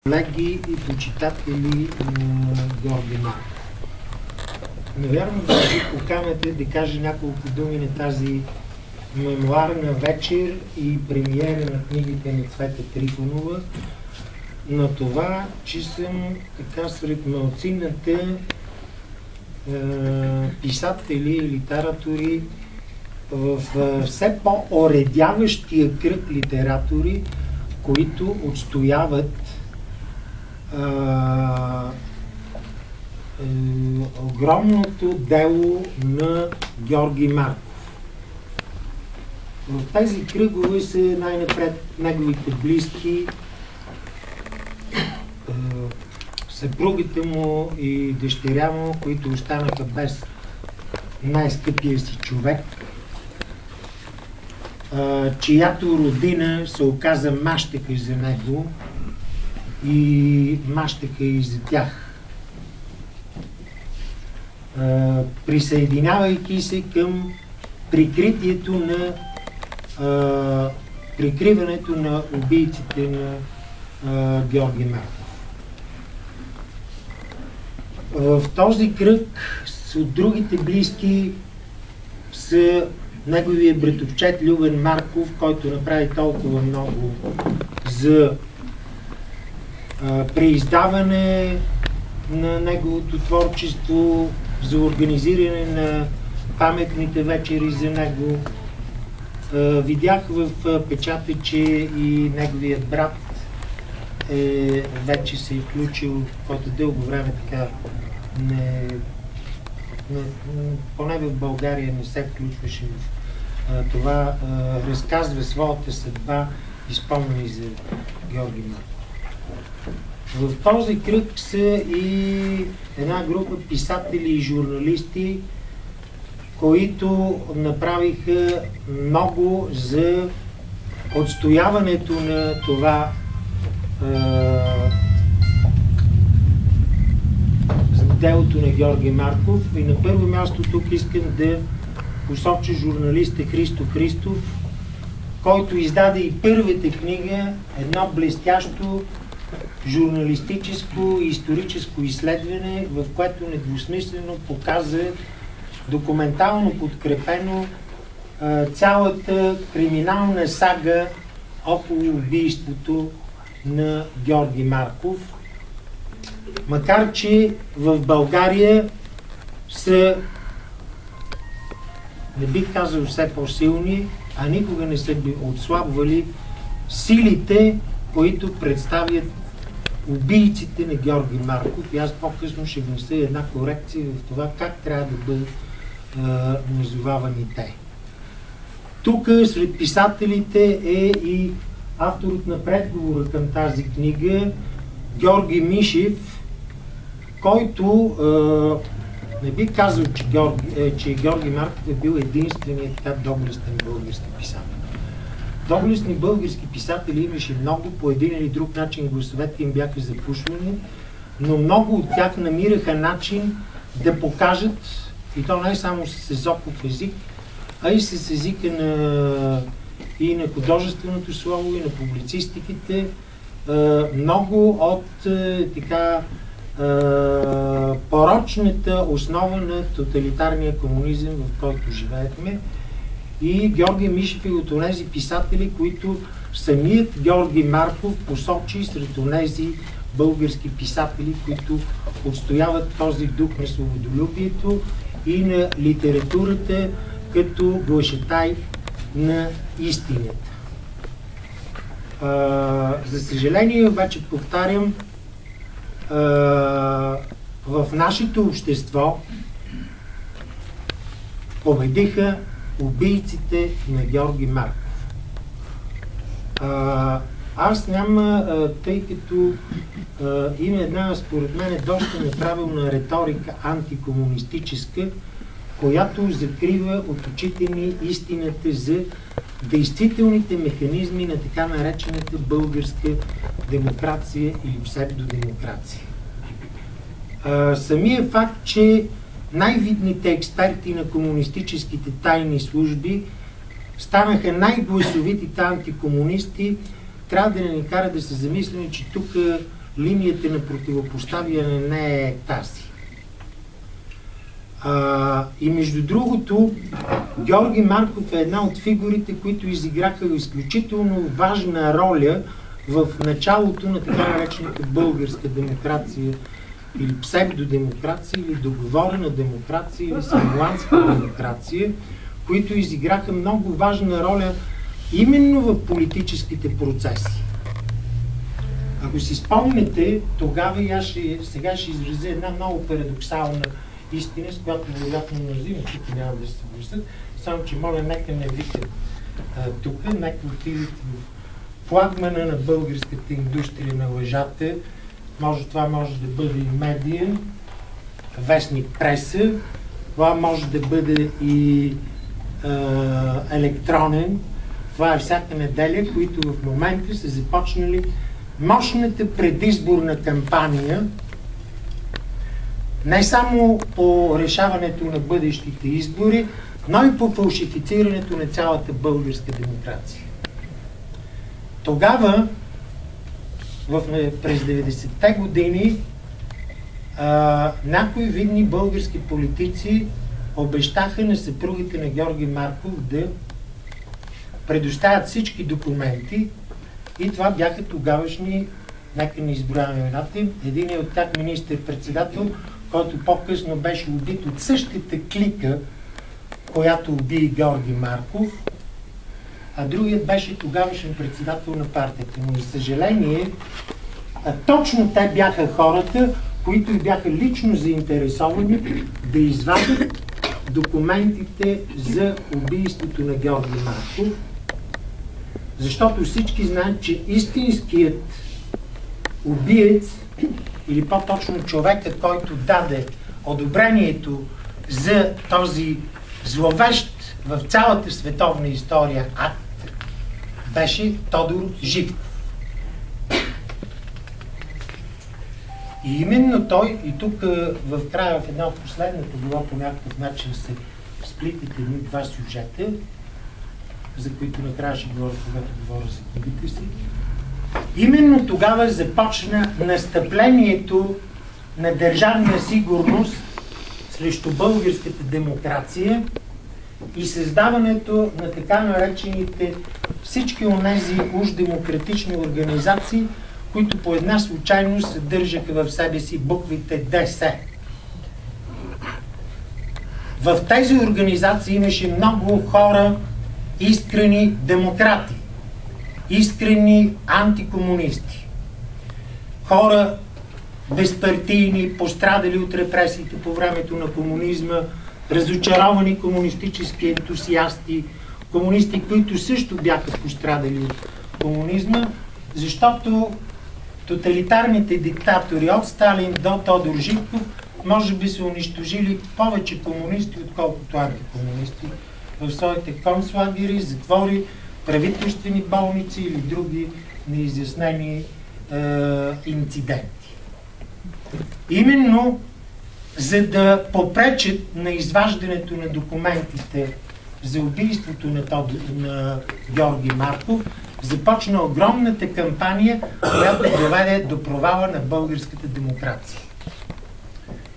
колеги и почитатели на Георги Марков. Навярно да ви поканяте да кажа няколко думи на тази мемуарна вечер и премиера на книгите на Цвета Трифонова, на това, че съм така сред малцината писатели и литератори в все по-оредяващия кръг литератори, които отстояват огромното дело на Георги Марков. В тези кръгове са най-напред неговите близки, съпругите му и дъщеря му, които останаха без най-скъпия си човек, чиято родина се оказа мащеха за него и мащеха и за тях. Присъединявайки се към прикритието на прикриването на убийците на Георги Марков. В този кръг от другите близки са неговия братовчет Любен Марков, който направи толкова много за преиздаване на неговото творчество, за организиране на паметните вечери за него. Видях в печата, че и неговият брат вече се е включил, който дълго време така поне в България не се включваше в това, разказва своята съдба и спомени за Георги Марков. В този кръг са и една група писатели и журналисти, които направиха много за отстояването на това делото на Георги Марков. И на първо място тук искам да посоча журналиста Христо Христов, който издаде и първата книга, едно блестящо журналистическо и историческо изследване, в което недвусмислено показа документално подкрепено цялата криминална сага около убийството на Георги Марков. Макар че в България са, не бих казал все по-силни, а никога не са отслабвали силите, които представят убийците на Георги Марков. И аз по-късно ще внеса една корекция в това как трябва да бъдат назовавани те. Тук сред писателите е и авторът на предговора към тази книга Георги Мишев, който не би казал, че Георги Марков е бил единственият така доблестен български писател. Доблестни български писатели имаше много, по един или друг начин гласовете им бяха запушвани, но много от тях намираха начин да покажат, и то не само с езопов език, а и с езика и на художественото слово, и на публицистиките, много от така порочната основа на тоталитарния комунизъм, в който живеехме. И Георги Мишев е от онези писатели, които самият Георги Марков посочи сред онези български писатели, които отстояват този дух на свободолюбието и на литературата като глашатай на истината. За съжаление, обаче повтарям, в нашето общество победиха убийците на Георги Марков. Аз няма, тъй като има една, според мен, доста неправилна риторика, антикомунистическа, която закрива от очите ми истината за действителните механизми на така наречената българска демокрация или псевдодемокрация. Самия факт, че най-видните експерти на комунистическите тайни служби станаха най-гласовитите антикомунисти, трябва да ни кара да се замислим, че тук линията на противопоставяне не е тази. И между другото, Георги Марков е една от фигурите, които изиграха изключително важна роля в началото на така наречената българска демокрация или псевдодемокрация, или договорена демокрация, или симулантска демокрация, които изиграха много важна роля именно в политическите процеси. Ако си спомняте, тогава и сега ще изразя една много парадоксална истина, с която вероятно мнозина тук няма да се съгласят, само че моля, нека не викат тук, нека отидете в флагмана на българската индустрия на лъжата. Това може да бъде и медия, вестник преса, това може да бъде и електронен. Това е всяка неделя, които в момента са започнали мощната предизборна кампания не само по решаването на бъдещите избори, но и по фалшифицирането на цялата българска демокрация. Тогава, през 90-те години, някои видни български политици обещаха на съпругите на Георги Марков да предоставят всички документи, и това бяха тогавашни, нека не изброяваме имената им, един от тях министър-председател, който по-късно беше убит от същата клика, която уби Георги Марков, а другият беше тогавашен председател на партията. Но, за съжаление, точно те бяха хората, които бяха лично заинтересовани да извадят документите за убийството на Георги Марков, защото всички знаят, че истинският убиец, или по-точно човекът, който даде одобрението за този зловещ в цялата световна история акт, беше Тодор Живков. И именно той, и тук в края, в една от последната глава, по някакъв начин се сплитат едни два сюжета, за които накрая ще говоря, когато говоря за книгите си. Именно тогава започна настъплението на държавна сигурност срещу българската демокрация и създаването на така наречените всички онези уж демократични организации, които по една случайност съдържаха в себе си буквите ДС. В тези организации имаше много хора, искрени демократи, искрени антикомунисти, хора безпартийни, пострадали от репресиите по времето на комунизма, разочаровани комунистически ентусиасти, комунисти, които също бяха пострадали от комунизма, защото тоталитарните диктатори от Сталин до Тодор Живков може би са унищожили повече комунисти, отколкото антикомунисти в своите концлагери, затвори, правителствени болници или други неизяснени инциденти. Именно за да попречат на изваждането на документите за убийството на Георги Марков, започна огромната кампания, която доведе до провала на българската демокрация.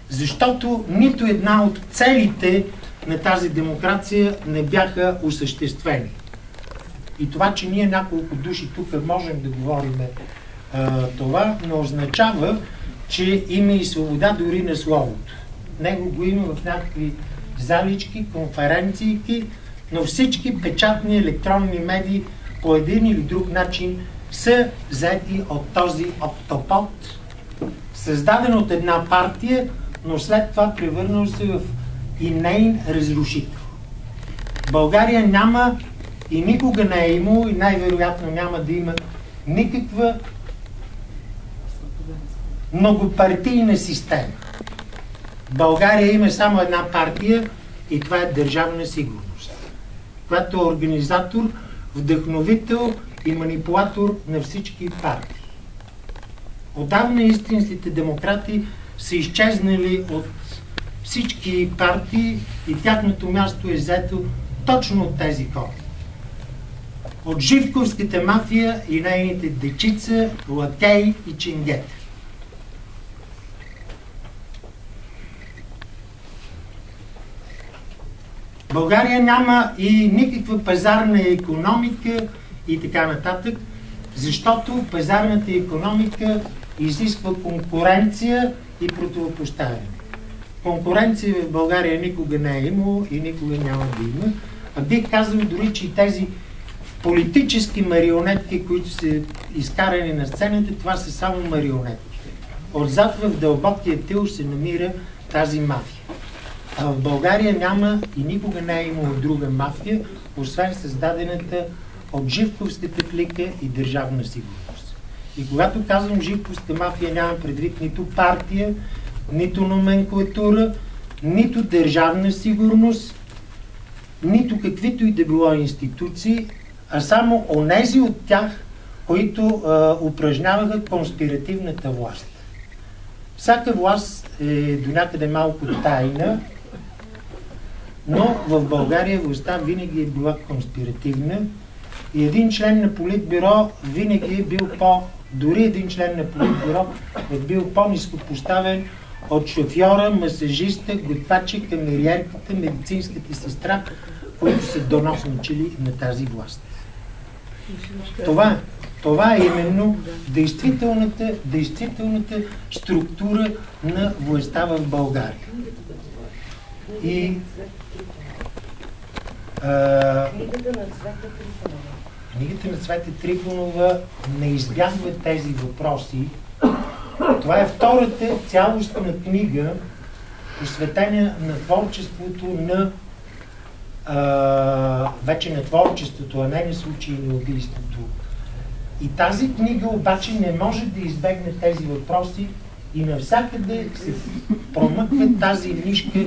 Защото нито една от целите на тази демокрация не бяха осъществени. И това, че ние няколко души тук можем да говорим това, не означава, че има и свобода дори на словото. Него го има в някакви залички, конференции, но всички печатни електронни медии по един или друг начин са заети от този октопод, създаден от една партия, но след това превърнал се в и нейн разрушител. България няма и никога не е имало и най-вероятно няма да има никаква многопартийна система. България има само една партия и това е Държавна сигурност, която е организатор, вдъхновител и манипулатор на всички партии. Отдавна истинските демократи са изчезнали от всички партии и тяхното място е взето точно от тези хора. От Живковската мафия и нейните дечица, лакеи и ченгета. България няма и никаква пазарна икономика и така нататък, защото пазарната икономика изисква конкуренция и противопоставяне. Конкуренция в България никога не е имало и никога няма да има. А бих казал дори, че и тези политически марионетки, които са изкарани на сцената, това са само марионетки. Отзад в дълбокия тил се намира тази мафия. А в България няма и никога не е имало друга мафия, освен създадената от Живковската клика и Държавна сигурност. И когато казвам Живковска мафия, нямам предвид нито партия, нито номенклатура, нито държавна сигурност, нито каквито и да било институции, а само онези от тях, които упражняваха конспиративната власт. Всяка власт е до някъде малко тайна, но в България властта винаги е била конспиративна и един член на Политбюро винаги е бил дори един член на Политбюро е бил по-ниско поставен от шофьора, масажиста, готвача, камериерката, медицинската сестра, които са доносничили на тази власт. Това е именно действителната структура на властта в България. И книгата на Цвета Трифонова не избягва тези въпроси. Това е втората цялостна книга, посветена на творчеството вече на творчеството, а не на случаи на убийството. И тази книга обаче не може да избегне тези въпроси и навсякъде се промъква тази нишка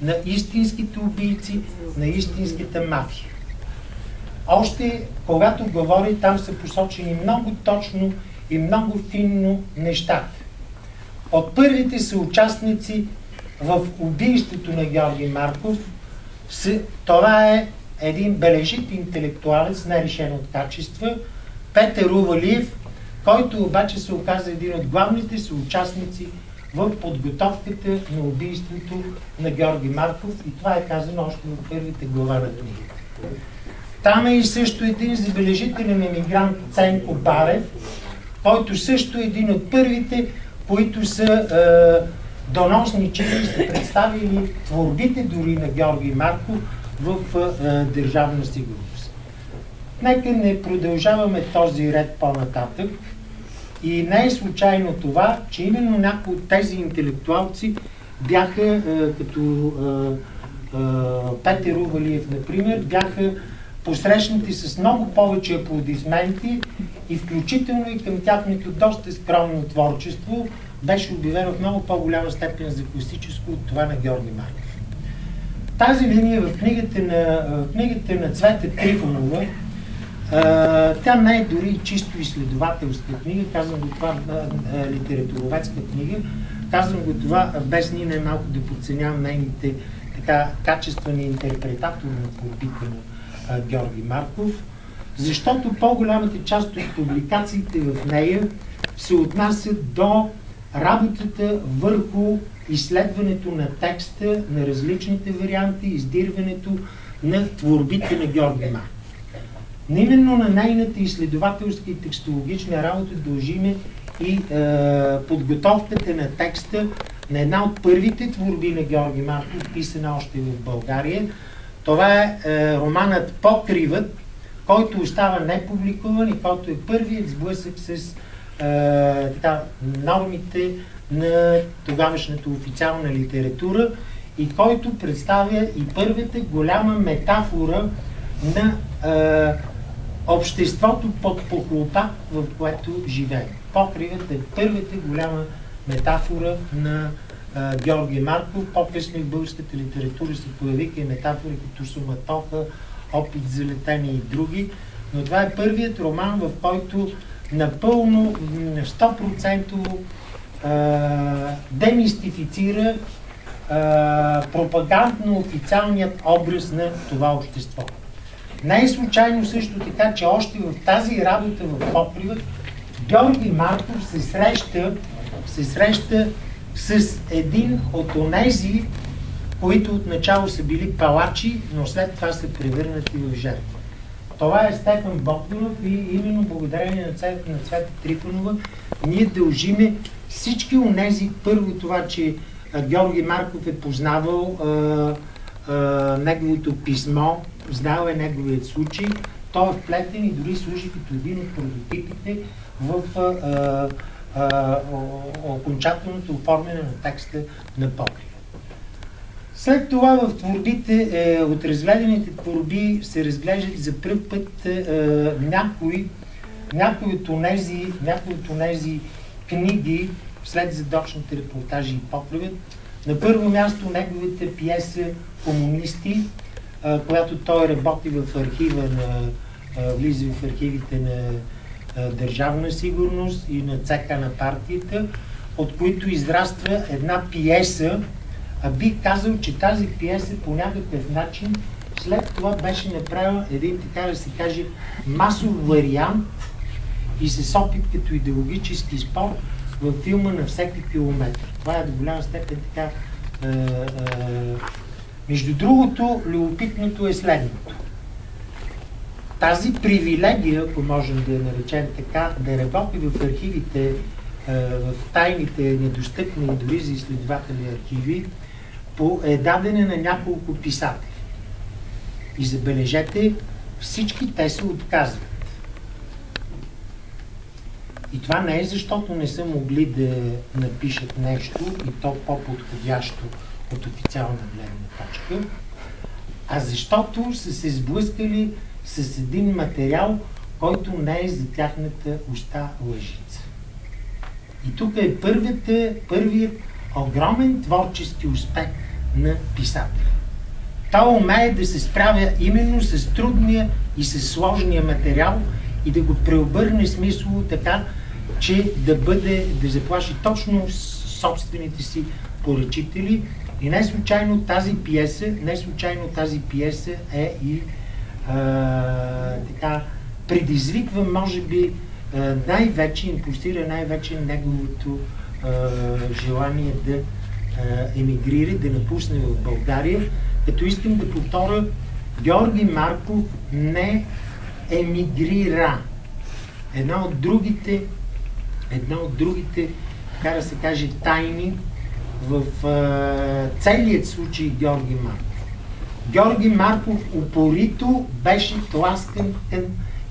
на истинските убийци, на истинската мафия. Още когато говори, там са посочени много точно и много финно нещата. От първите съучастници в убийството на Георги Марков, това е един бележит интелектуалец, нерешен от качества, Петър Увалиев, който обаче се оказа един от главните съучастници в подготовката на убийството на Георги Марков, и това е казано още в първите глава на книгата. Там е и също един забележителен емигрант Ценко Барев, който също е един от първите, които са доносничили и са представили творбите дори на Георги Марков в Държавна сигурност. Нека не продължаваме този ред по-нататък. И не е случайно това, че именно някои от тези интелектуалци бяха, като Петър Увалиев, например, бяха посрещнати с много повече аплодисменти и включително и към тяхното доста скромно творчество беше обявено в много по-голяма степен за класическо от това на Георги Марков. Тази линия в книгата на Цвета Трифонова, тя не е дори чисто изследователска книга, казвам го това литературоведска книга, казвам го това без ни най-малко да подценявам нейните качествени интерпретатори на творбите на Георги Марков, защото по-голямата част от публикациите в нея се отнасят до работата върху изследването на текста, на различните варианти, издирването на творбите на Георги Марков. Именно на нейната изследователска и текстологична работа дължиме и подготовката на текста на една от първите творби на Георги Марков, писана още в България. Това е романът Покривът, който остава непубликуван и който е първият сблъсък с нормите на тогавашната официална литература и който представя и първата голяма метафора на обществото под похлопак, в което живее. Покривът е първата голяма метафора на Георги Марков. По-късно в българската литература се появиха и метафори като Суматоха, Опит за летение и други, но това е първият роман, в който напълно 100% демистифицира пропагандно официалният образ на това общество. Не е случайно също така, че още в тази работа в Покривът Георги Марков се среща с един от онези, които отначало са били палачи, но след това са превърнати в жертви. Това е Стефан Богданов и именно благодарение на Цвета Трифонова ние дължиме всички онези, първо това, че Георги Марков е познавал неговото писмо, знал е неговият случай, той е вплетен и дори служи като един от прототипите в окончателното оформяне на текста на покрива. След това в творбите, от разгледаните творби се разглеждат за пръв път някои от онези книги след задочните репортажи и покривът. На първо място неговата пиеса "Комунисти", която той работи в архива влиза в архивите на Държавна сигурност и на ЦК на партията, от които израства една пиеса. Бих казал, че тази пиеса по някакъв начин след това беше направила един, така да се каже, масов вариант и с опит като идеологически спор във филма "На всеки километър". Това е до голяма степен така. Между другото, любопитното е следното. Тази привилегия, ако можем да я наречем така, да работи в архивите, в тайните, недостъпни дори за изследователи архиви, е дадена на няколко писатели. И забележете, всички те се отказват. И това не е защото не са могли да напишат нещо и то по-подходящо от официална гледна точка, а защото са се сблъскали с един материал, който не е за тяхната уста лъжица. И тук е първият огромен творчески успех на писателя. Той умее да се справя именно с трудния и с сложния материал и да го преобърне смислово така, че да заплаши точно собствените си поръчители. И не случайно тази пиеса е и така предизвиква, може би, най-вече, импулсира най-вече неговото желание да емигрира, да напусне в България, като искам да повторя, Георги Марков не емигрира. Една от другите, така да се каже, тайни в целият случай Георги Марков. Георги Марков упорито беше тласкан към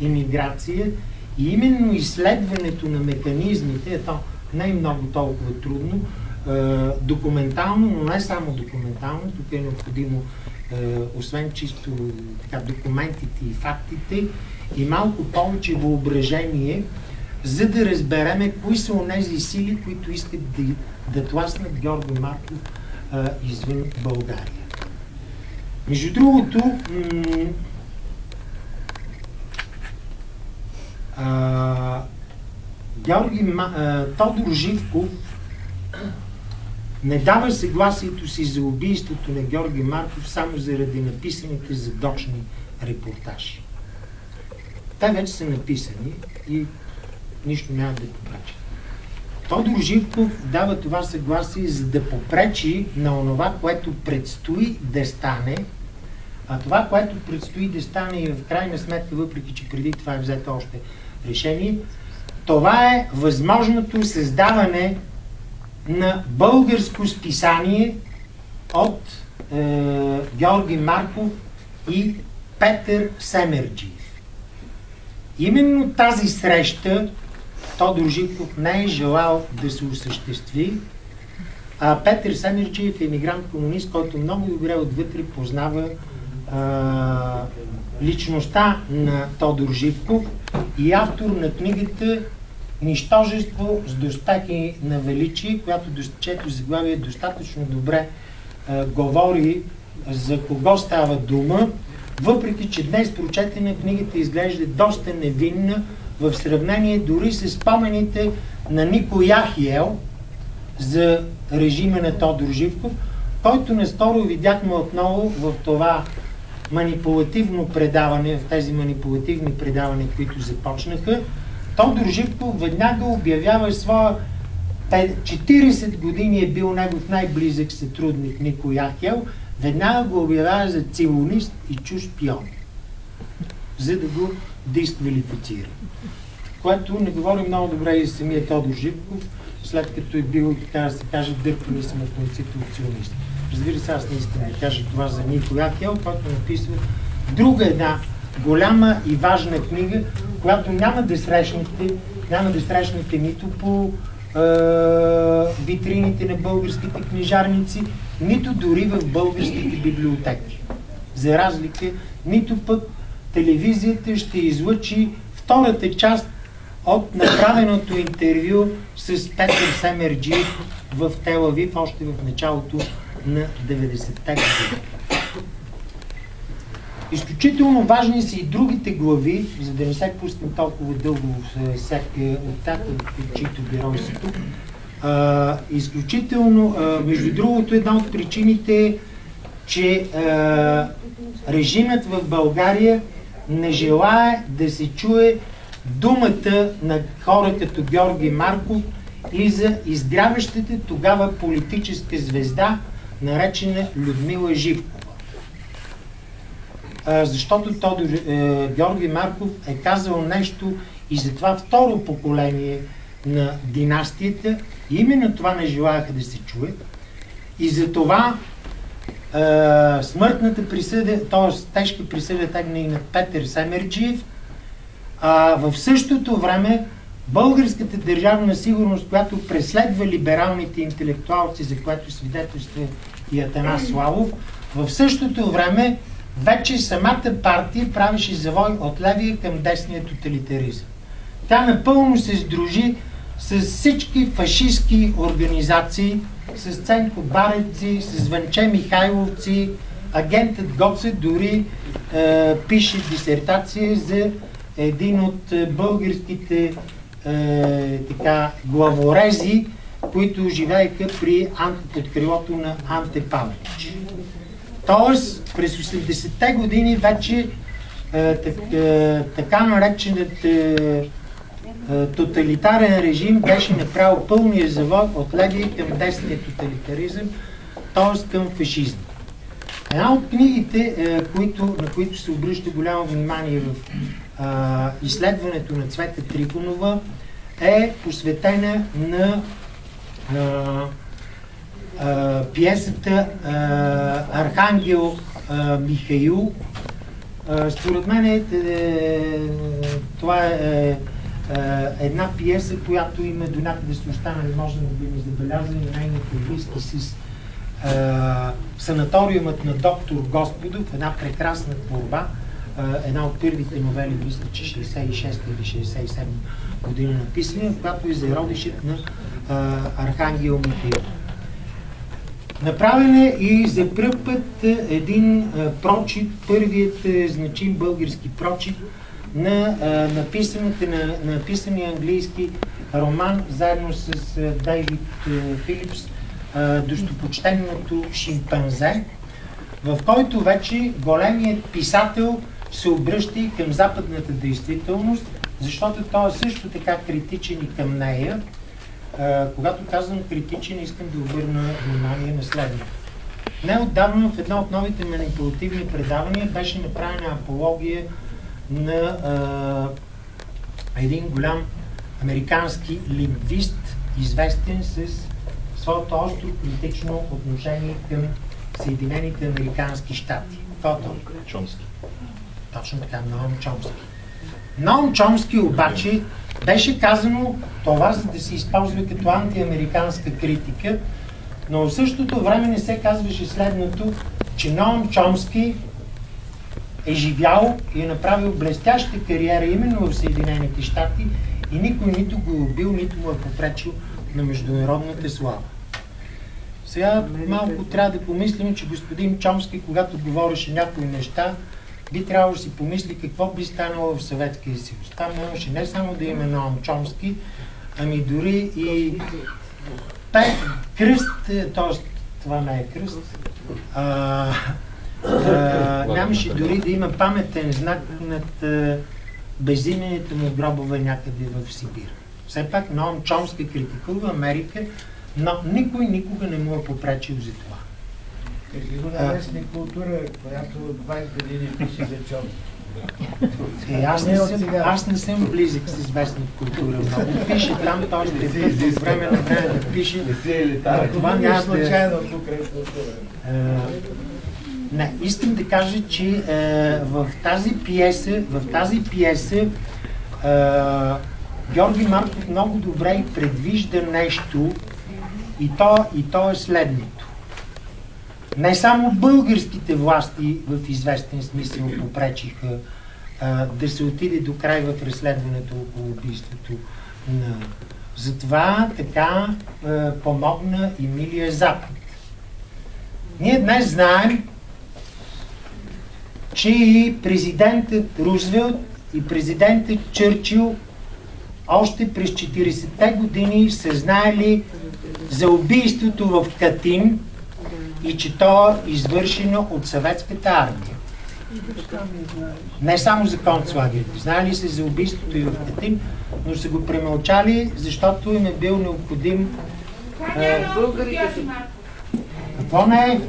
емиграция и именно изследването на механизмите, ето не е много толкова трудно, документално, но не само документално, тук е необходимо, освен чисто така, документите и фактите, и малко повече въображение, за да разбереме кои са онези сили, които искат да тласнат Георги Марков извън България. Между другото, Тодор Живков не дава съгласието си за убийството на Георги Марков само заради написаните задочни репортажи. Те вече са написани и нищо няма да попречи. Тодор Живков дава това съгласие, за да попречи на онова, което предстои да стане, а това, което предстои да стане и в крайна сметка, въпреки че преди това е взето още решение, това е възможното създаване на българско списание от Георги Марков и Петър Семерджиев. Именно тази среща Тодор Живков не е желал да се осъществи, а Петър Семерджиев е емигрант-комунист, който много добре отвътре познава личността на Тодор Живков и автор на книгата "Нищожество с доспехи на величие", чието заглавие достатъчно добре говори за кого става дума, въпреки че днес прочетена книгата изглежда доста невинна в сравнение дори с спомените на Нико Яхиел за режима на Тодор Живков, който наскоро видяхме отново в това манипулативно предаване, в тези манипулативни предавания, които започнаха. Тодор Живков веднага обявява своя 40 години е бил негов най-близък сътрудник Нико Яхиел, веднага го обявява за ционист и чужд шпион, за да го дисквалифицира. Което не говори много добре и самия Тодор Живков, след като е бил, така да се каже, дърпан и самоотносител от ционист. Разбира се, аз не искам да кажа това за Николай Акел, който написва друга една голяма и важна книга, която няма да срещнете нито по витрините на българските книжарници, нито дори в българските библиотеки. За разлика, нито пък телевизията ще излъчи втората част от направеното интервю с Петър Семерджиев в Тел Авив, още в началото на 90-те години. Изключително важни са и другите глави, за да не се пускам толкова дълго от всяка, чието герои са тук. Изключително, между другото, една от причините е, че режимът в България не желае да се чуе думата на хора като Георги Марков и за изгряващата тогава политическа звезда, наречена Людмила Живкова. Защото Георги Марков е казал нещо и за това второ поколение на династията, и именно това не желаяха да се чуе. И за това смъртната присъда, т.е. тежка присъда тегна и на Петър Семерджиев, в същото време българската държавна сигурност, която преследва либералните интелектуалци, за което свидетелства и Атанас Славов, в същото време вече самата партия правеше завой от левия към десния тоталитаризъм. Тя напълно се сдружи с всички фашистски организации, с Ценко Бареци, с Ванче Михайловци. Агентът Гоце дори пише дисертация за един от българските главорези, които живееха под крилото на Анте Павлович. Тоест, през 80-те години вече така нареченият тоталитарен режим беше направил пълния завой от левия към десния тоталитаризъм, т.е. към фашизма. Една от книгите, на които се обръща голямо внимание в изследването на Цвета Трифонова, е посветена на пиесата Архангел Михаил. Според мен това е една пиеса, която има до някъде с останали, може да би забелязани нейните близки с санаториумът на доктор Господов, една прекрасна творба, една от първите новели, мисля, че 66 или 67 година написана, която е зародишът на Архангел Михаил. Направен е и за пръв път един прочит, първият значим български прочит на написания английски роман, заедно с Дейвид Филипс, Достопочтеното шимпанзе, в който вече големият писател се обръща и към западната действителност, защото той е също така критичен и към нея. Когато казвам критичен, искам да обърна внимание на следното. Неотдавна в едно от новите манипулативни предавания беше направена апология на един голям американски лингвист, известен с своето остро критично отношение към Съединените американски щати. Чомски. Точно така, Ноам Чомски. Ноам Чомски обаче беше казано това, за да се използва като антиамериканска критика, но в същото време не се казваше следното, че Ноам Чомски е живял и е направил блестяща кариера именно в Съединените щати и никой нито го е убил, нито му е попречил на международната слава. Сега малко трябва да помислим, че господин Чомски, когато говореше някои неща, би трябвало да си помисли какво би станало в Съветския съюз. Там нямаше не само да има Ноам Чомски, ами дори и кръст, т.е. това не е кръст, нямаше дори да има паметен знак над безимените му гробове някъде в Сибир. Все пак Ноам Чомски критикува Америка, но никой никога не му е попречил за това. Една вестна култура, която 20 години пише за Чом. Аз не съм близък с вестна култура. Много пише там, той ще от време на време да пише. Това няма случайно покрай култура. Не, искам да кажа, че в тази пиеса Георги Марков много добре предвижда нещо и то е следното. Не само българските власти в известен смисъл попречиха да се отиде до край в разследването около убийството на... Затова така помогна и милия Запад. Ние днес знаем, че и президентът Рузвелт и президентът Чърчил още през 40-те години са знаели за убийството в Катин и че то е извършено от съветската армия. Не само за концлагерите. Знаели се за убийството и в Катин, но са го премълчали, защото им е бил необходим... Какво не е?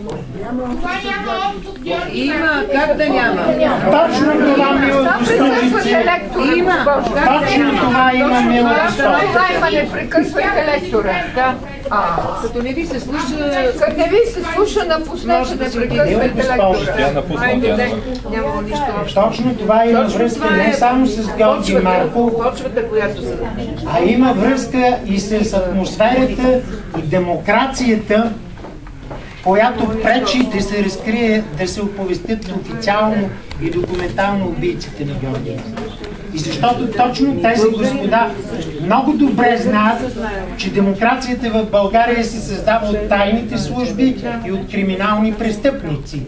Има, как да няма? Точно това, мила госпожице. Точно това има, мила госпожице. Това има, не прекъсвайте лектора. Да. Като не ви се слуша... Като не ви се слуша, напуснете да прекъсвайте лектора. Няма нищо. Точно това има връзка не само с Георги Марков, а има връзка и с атмосферата и демокрацията, която пречи да се разкрие, да се оповестят официално и документално убийците на Георги Марков. И защото точно тези господа много добре знаят, че демокрацията в България се създава от тайните служби и от криминални престъпници.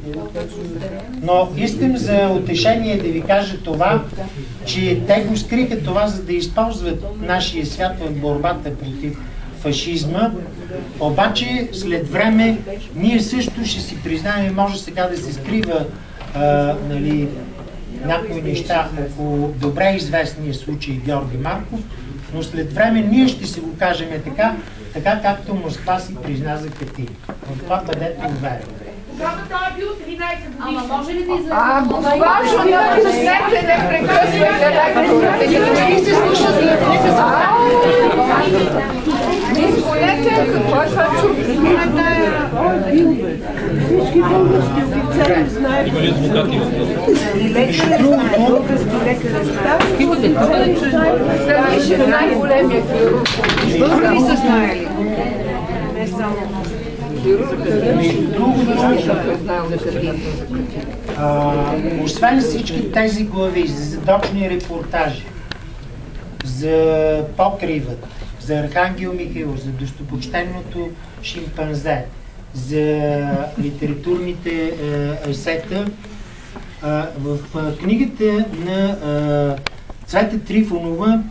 Но искам за утешение да ви кажа това, че те го скриха това, за да използват нашия свят в борбата против фашизма. Обаче след време ние също ще си признаем, може сега да се скрива някои неща около добре известния случай Георги Марков, но след време ние ще си го кажем така както Москва си призна за Катин. В това бъдете уверени. Тогава той е бил 13 години. Ама може ли да излезе? Госпожо, напуснете, не прекъсвайте лекторите. Не се слушат и не се изгонете, какво е това чук? Всички български офицери знаят. Има ли адвокати? Български лекари знаят. Следваше най-големия хирург. Българи са знаели. Не само освен всички тези глави за задочни репортажи, за покривът, за Архангел Михайлов, за достопочтеното шимпанзе, за литературните есета, в книгата на Цвета Трифонова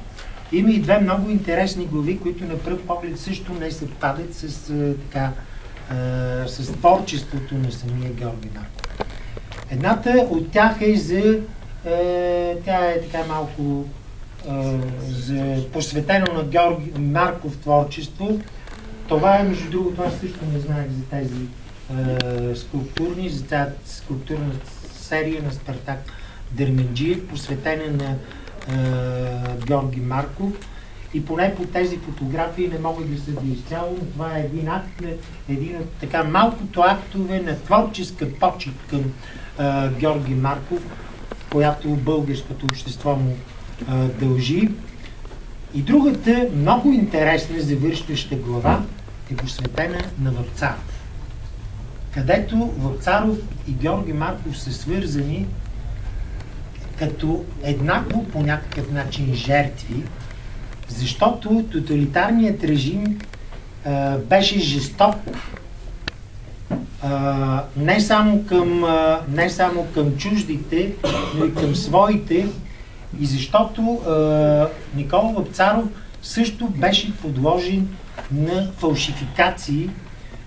има и две много интересни глави, които на пръв поглед също не съвпадат с творчеството на самия Георги Марков. Едната от тях е тя е така малко посветено на Георги Марков творчество. Това е, между другото, аз също не знаех за тези скулптурни, за тази скулптурна серия на Спартак Дерменджиев, посветена на Георги Марков. И поне по тези фотографии не мога да съдя изцяло, но това е един от така малкото актове на творческа почит към Георги Марков, която българското общество му дължи. И другата, много интересна завършваща глава, е посветена на Вапцаров, където Вапцаров и Георги Марков са свързани като еднакво по някакъв начин жертви, защото тоталитарният режим беше жесток не само към чуждите, но и към своите, и защото Никола Вапцаров също беше подложен на фалшификации,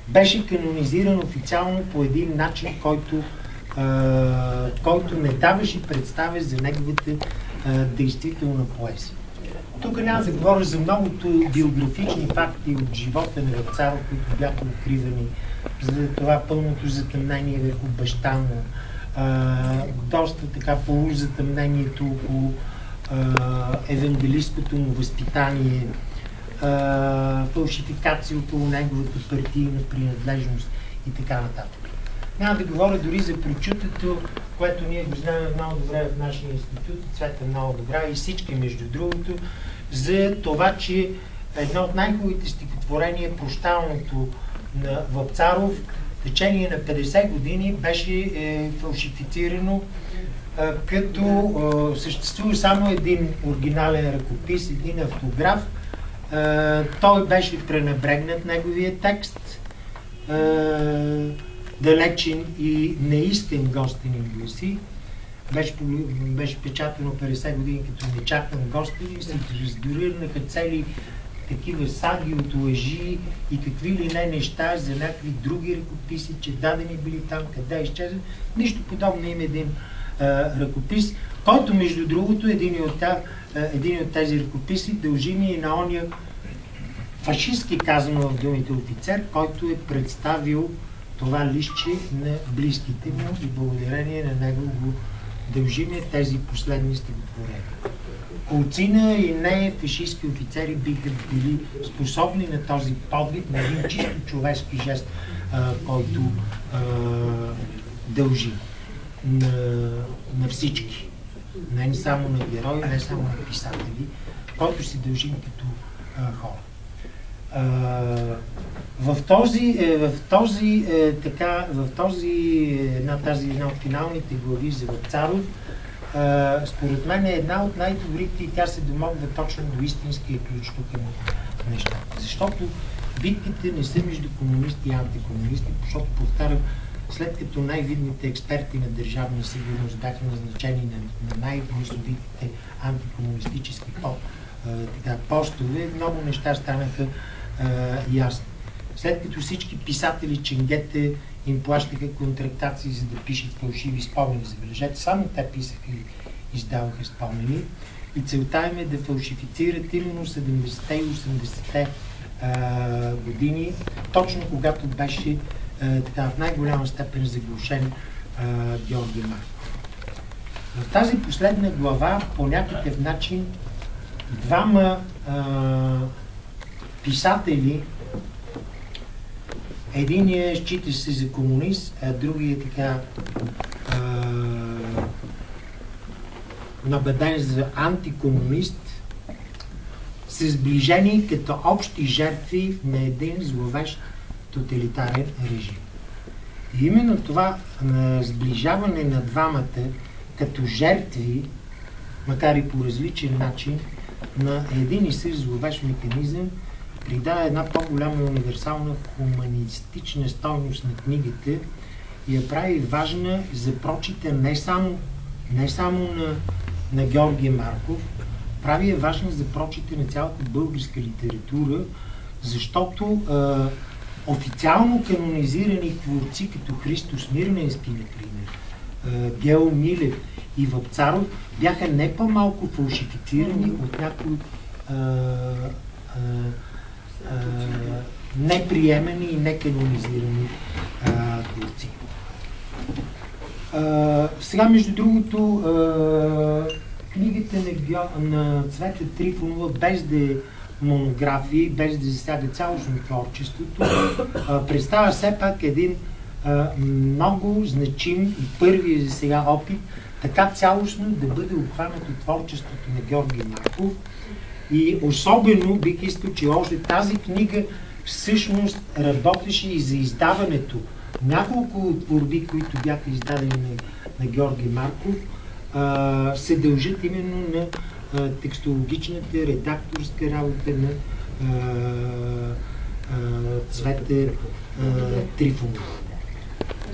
беше канонизиран официално по един начин, който не даваше представа за неговата действителна поезия. Тук няма да говоря за многото биографични факти от живота на Вапцаров, които бяха откривани за това пълното затъмнение върху баща му, доста така полузатъмнението около евангелисткото му възпитание, фалшификации около неговата партийна принадлежност и така нататък. Няма да говоря дори за прочутото, което ние го знаем много добре в нашия институт, Цвета много добра и всички между другото, за това, че едно от най-хубавите стихотворения, прощалното на Вапцаров, в течение на 50 години беше фалшифицирано, като съществува само един оригинален ръкопис, един автограф. Той беше пренебрегнат неговия текст, далечен и неискрен гостенин гласи. Беше печатано 50 години като нечакан гостенин и се раздорираха цели такива саги от лъжи и какви ли не неща за някакви други ръкописи, че дадени били там, къде изчезнат. Нищо подобно има един ръкопис, който между другото един от тези ръкописи дължими и на ония фашистски казано в думите офицер, който е представил това листче на близките му и благодарение на него го дължиме тези последни стихотворения. Колцина и не фашистски офицери биха били способни на този подвиг, на един чисто човешки жест, който дължи на всички. Не само на герои, не само на писатели, който се дължим като хора. В една от финалните глави за Вапцаров, според мен е една от най-добрите и тя се домогва точно до истинския ключ тук на нещата. Защото битките не са между комунисти и антикомунисти, защото повтарям, след като най-видните експерти на държавна сигурност бяха назначени на най-мисловитите антикомунистически постове, много неща станаха ясни. След като всички писатели, ченгете им плащаха контрактации, за да пишат фалшиви спомени, забележете, само те писаха и издаваха спомени. И целта им е да фалшифицират именно 70-те и 80-те години, точно когато беше в най-голяма степен заглушен Георги Марков. В тази последна глава по някакъв начин двама писатели, единият счита се за комунист, а другият така набеден за антикомунист, са сближени като общи жертви на един зловещ тоталитарен режим. И именно това сближаване на двамата като жертви, макар и по различен начин, на един и същ зловещ механизъм, придава една по-голяма универсална хуманистична стойност на книгата и я прави важна за прочита не само на Георги Марков, прави я важна за прочита на цялата българска литература, защото официално канонизирани творци като Христо Смирненски, например, Гео Милев и Вапцаров бяха не по-малко фалшифицирани от някои неприемени и неканонизирани творци. Сега, между другото, книгата на Цвета Трифонова, без да е монографии, без да засяга цялостно творчеството, представя все пак един много значим и първи за сега опит така цялостно да бъде обхванато творчеството на Георги Марков. И особено бих искал, че още тази книга всъщност работеше и за издаването. Няколко творби, които бяха издадени на Георги Марков, се дължат именно на текстологичната, редакторска работа на Цвета Трифонова.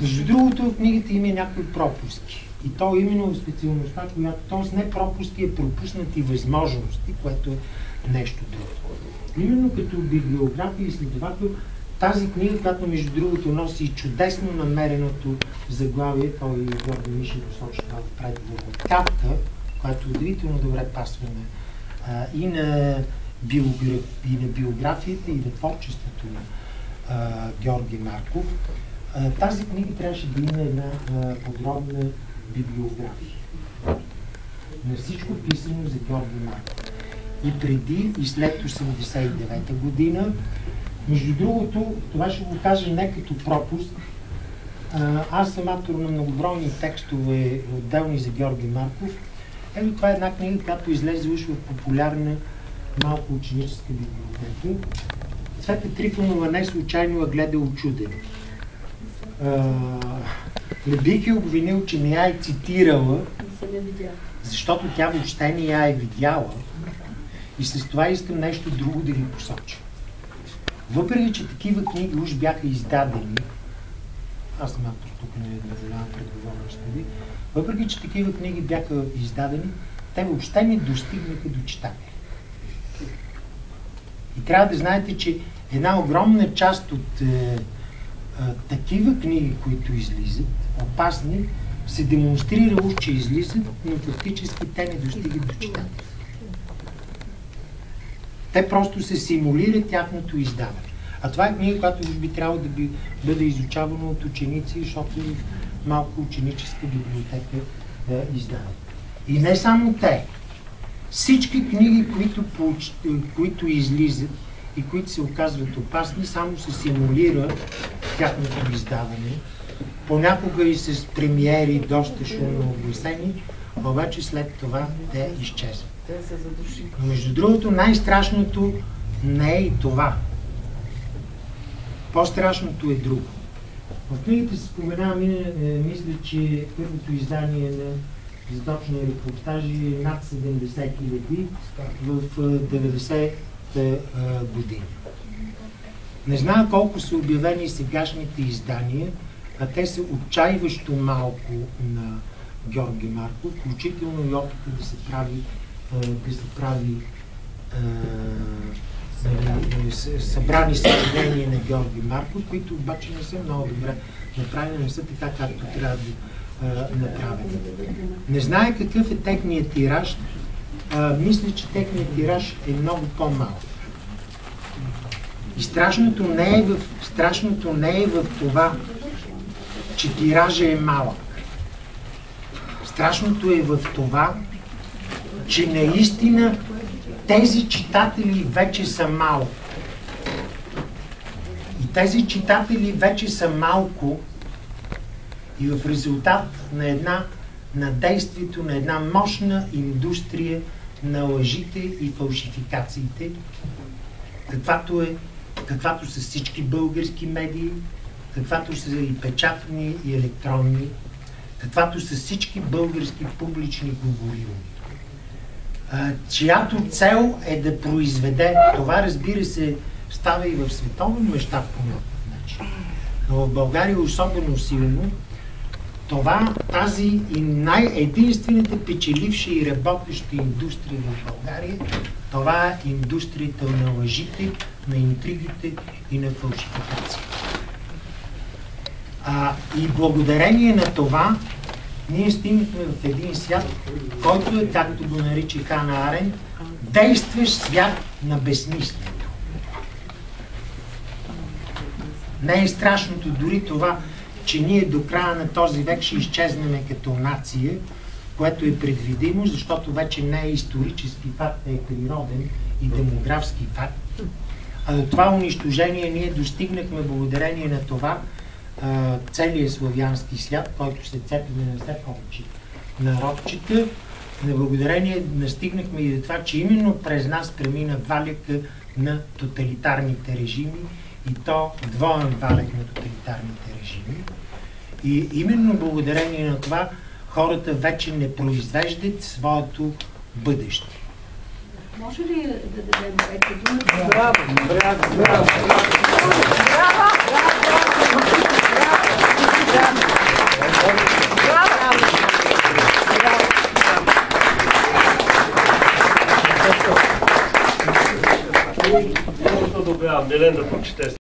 Между другото, в книгата има някои пропуски. И то именно в специалността, която, т.е. не пропуски, а пропуснати възможности, което е нещо друго. Именно като библиография и следовател, тази книга, която между другото носи чудесно намереното заглавие, той Георги Мишев посочи това в предговор от Капка, която удивително добре пасва и на биографията, и на творчеството Георги Марков. Тази книга трябваше да има една подробна библиография на всичко писано за Георги Марков. И преди, и след 1989 година. Между другото, това ще го кажа не като пропуск. Аз съм автор на многобройни текстове, отделни за Георги Марков. Ето това е една книга, която излезе уж в популярна малко ученическа библиотека. Цвета Трифонова не случайно я гледа учуден. Не бих я обвинил, че не я е цитирала, защото тя въобще не я е видяла. И с това искам нещо друго да ви посоча. Въпреки че такива книги уж бяха издадени, аз съм автор тук, не голяма предговорност, въпреки че такива книги бяха издадени, те въобще не достигнаха до читатели. И трябва да знаете, че една огромна част от такива книги, които излизат, опасни, се демонстрира уж, че излизат, но фактически те не достигат до читатели. Те просто се симулират тяхното издаване. А това е книга, която би трябвало да бъде изучавана от ученици, защото в малко ученическа библиотека да издават. И не само те. Всички книги, които излизат и които се оказват опасни, само се симулира тяхното издаване. Понякога и с премиери доста шумно огласени, обаче след това те изчезват. Но между другото, най-страшното не е и това. По-страшното е друго. В книгата се споменава, мисля, че първото издание на задочни репортажи е над 70 000 в 90-та година. Не знам колко са обявени сегашните издания, а те са отчаиващо малко на Георги Марков, включително и опита да се прави събрани съчинения на Георги Марков, които обаче не са много добре направени, не са така, както трябва да направени. Не знае какъв е техният тираж, мисля, че техният тираж е много по-малък. И страшното не е в това, че тиража е малък. Страшното е в това, че наистина тези читатели вече са малко. И тези читатели вече са малко и в резултат на действието на една мощна индустрия на лъжите и фалшификациите, каквато са всички български медии, каквато са и печатни, и електронни, каквато са всички български публични говорилни, чиято цел е да произведе, това разбира се става и в световен мащаб по някакъв начин, но в България особено силно, тази единствената печеливша и работеща индустрия в България, това е индустрията на лъжите, на интригите и на фалшификацията. И благодарение на това ние стигнахме в един свят, който е, както го нарича Хана Аренд, действащ свят на безсмислието. Не е страшното дори това, че ние до края на този век ще изчезнем като нация, което е предвидимо, защото вече не е исторически факт, е природен и демографски факт. А до това унищожение ние достигнахме благодарение на това целият славянски свят, който се цепи на все повече народчета, на благодарение настигнахме и до това, че именно през нас премина валяка на тоталитарните режими и то двоен валяк на тоталитарните режими. И именно благодарение на това хората вече не произвеждат своето бъдеще. Може ли да дадем ето думата? Браво! Браво! Браво! Добре, Милен да прочете.